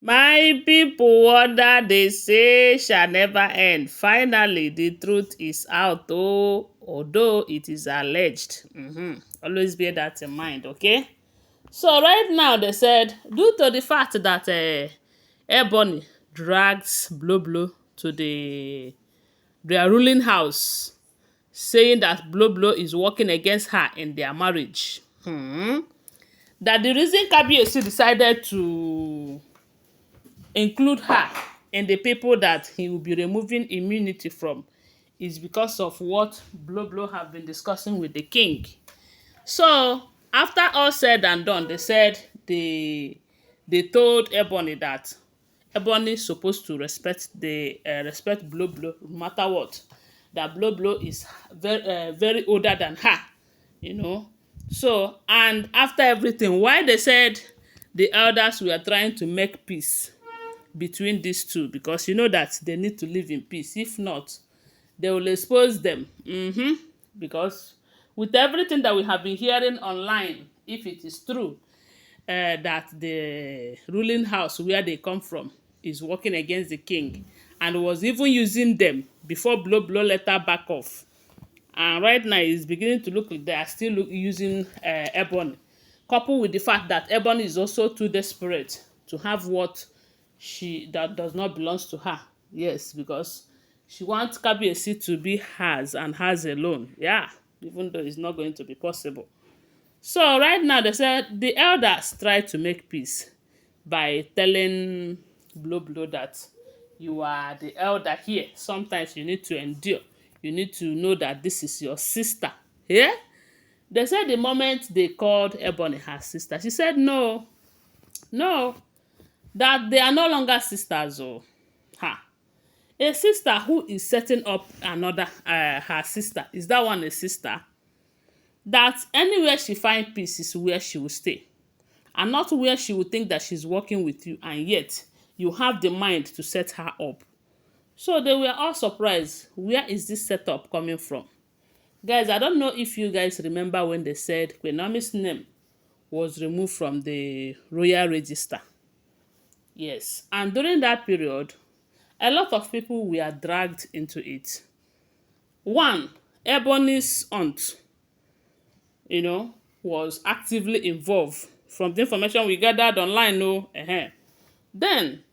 My people, wonder they say shall never end. Finally, the truth is out, although it is alleged. Always bear that in mind, okay? So right now, they said, due to the fact that Ebony drags Blueblo to their ruling house, saying that Blueblo is working against her in their marriage. That the reason Kabiyesi decided to include her in the people that he will be removing immunity from is because of what Blueblo have been discussing with the king. So after all said and done, they said they told Ebony that Ebony is supposed to respect Blueblo no matter what. That Blueblo is very older than her, you know. So and after everything, why they said the elders were trying to make peace between these two, because you know that they need to live in peace. If not, they will expose them. Because with everything that we have been hearing online, if it is true that the ruling house where they come from is working against the king and was even using them before Blow let her back off. And right now it's beginning to look like they are still using Ebony, coupled with the fact that Ebony is also too desperate to have what she that does not belongs to her. Yes, because she wants Kabiyesi to be hers and hers alone. Yeah, even though it's not going to be possible. So right now they said the elders try to make peace by telling Blueblo that you are the elder here. Sometimes you need to endure. You need to know that this is your sister. Yeah? They said the moment they called Ebony her sister, she said no, no, that they are no longer sisters. Oh, ha. A sister who is setting up another her sister, is that one a sister? That anywhere she find peace is where she will stay, and not where she will think that she's working with you and yet you have the mind to set her up. So they were all surprised. Where is this setup coming from? Guys, I don't know if you guys remember when they said QueenNaomi's name was removed from the royal register. Yes, and during that period, a lot of people were dragged into it. One, Ebony's aunt, was actively involved from the information we gathered online. No, Then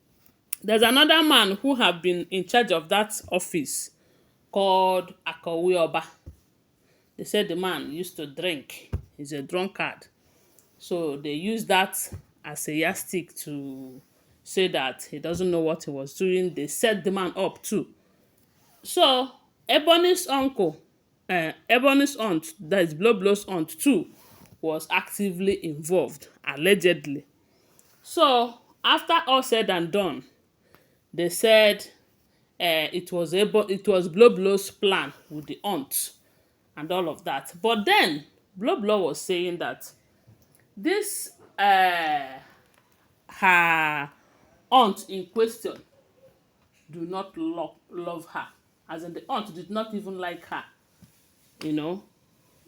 there's another man who have been in charge of that office called Akowe Oba. They said the man used to drink. He's a drunkard. So they used that as a yardstick to say that he doesn't know what he was doing. They set the man up too. So Ebony's uncle, Ebony's aunt, that is Blowblow's aunt too, was actively involved, allegedly. So after all said and done, they said it was Blowblow's plan with the aunt and all of that. But then Blowblow was saying that this her aunt in question do not love her, as in the aunt did not even like her, you know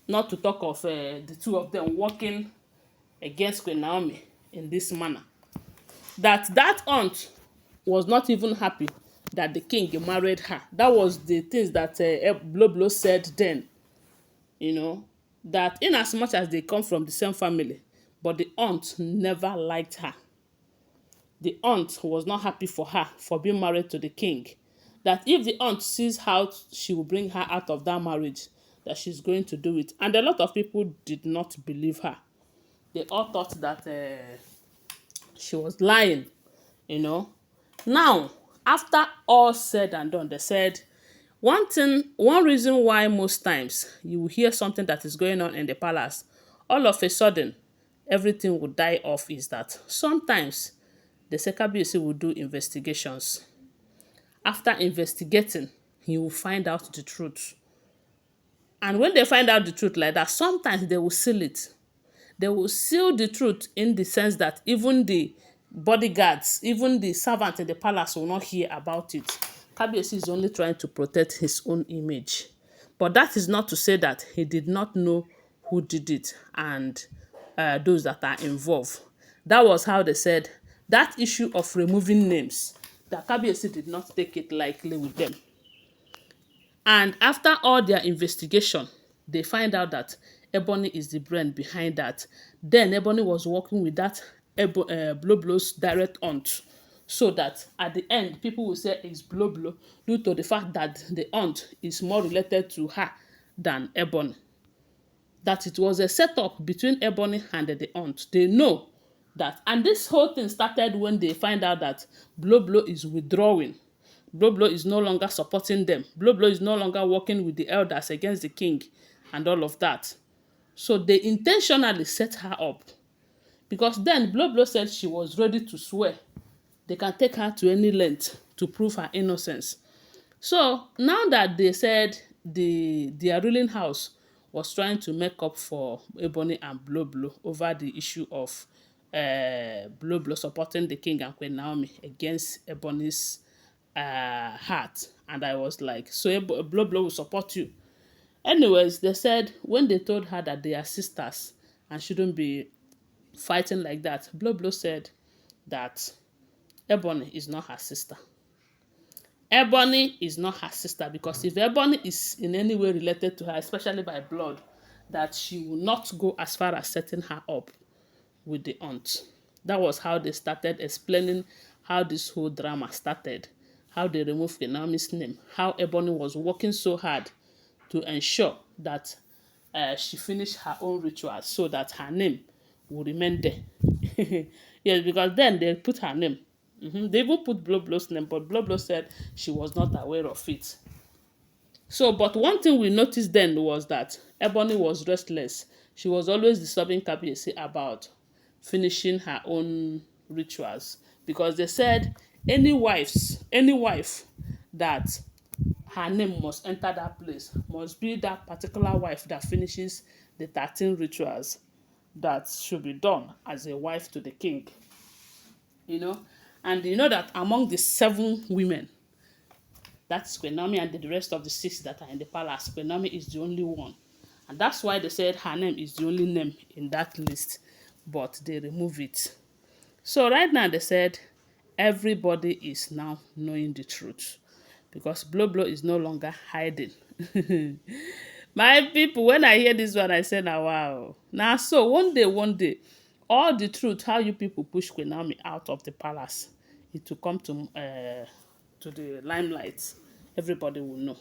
not to talk of the two of them working against Queen Naomi in this manner. That aunt was not even happy that the king married her. That was the things that Bloblo said then, you know, that in as much as they come from the same family, but the aunt never liked her. The aunt was not happy for her for being married to the king. That if the aunt sees how she will bring her out of that marriage, that she's going to do it. And a lot of people did not believe her. They all thought that she was lying, you know. Now, after all said and done, they said one reason why most times you will hear something that is going on in the palace, all of a sudden everything will die off, is that sometimes the Sekabiyesi will do investigations. After investigating, he will find out the truth. And when they find out the truth like that, sometimes they will seal it. They will seal the truth in the sense that even the bodyguards, even the servants in the palace will not hear about it. Kabiyesi is only trying to protect his own image. But that is not to say that he did not know who did it and those that are involved. That was how they said that issue of removing names, that Kabiyesi did not take it lightly with them. And after all their investigation, they find out that Ebony is the brain behind that. Then Ebony was working with that Blublo's direct aunt. So that at the end, people will say it's Blublo due to the fact that the aunt is more related to her than Ebony. That it was a setup between Ebony and the aunt. They know that. And this whole thing started when they find out that Blublo is withdrawing. Blueblo is no longer supporting them. Blueblo is no longer working with the elders against the king and all of that. So they intentionally set her up. Because then Blueblo said she was ready to swear. They can take her to any length to prove her innocence. So now that they said their ruling house was trying to make up for Ebony and Blueblo over the issue of Blueblo supporting the king and Queen Naomi against Ebony's heart, and I was like, so Blueblo will support you. Anyways, they said when they told her that they are sisters and shouldn't be fighting like that, Blueblo said that Ebony is not her sister. Ebony is not her sister, because if Ebony is in any way related to her, especially by blood, that she will not go as far as setting her up with the aunt. That was how they started explaining how this whole drama started, how they removed Naomi's name, how Ebony was working so hard to ensure that she finished her own rituals so that her name would remain there. Yes, because then they put her name. They even put Blublo's name, but Blublo said she was not aware of it. So, but one thing we noticed then was that Ebony was restless. She was always disturbing Kabiyesi about finishing her own rituals, because they said any wife that her name must enter that place must be that particular wife that finishes the 13 rituals that should be done as a wife to the king. And you know that among the 7 women, that's Queen Naomi and the rest of the 6 that are in the palace, Queen Naomi is the only one. And that's why they said her name is the only name in that list, but they remove it. So right now they said everybody is now knowing the truth, because Blueblo is no longer hiding. My people, when I hear this one, I say, now wow. Now so one day, all the truth, how you people push Queen Naomi out of the palace, it will come to the limelight. Everybody will know.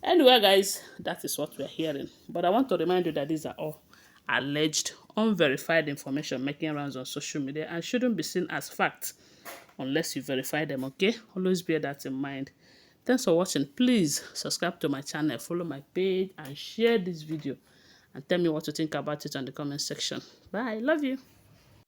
Anyway, guys, that is what we're hearing. But I want to remind you that these are all alleged, unverified information making rounds on social media and shouldn't be seen as fact unless you verify them, okay? Always bear that in mind. Thanks for watching. Please subscribe to my channel, follow my page, and share this video. And tell me what you think about it on the comment section. Bye. Love you.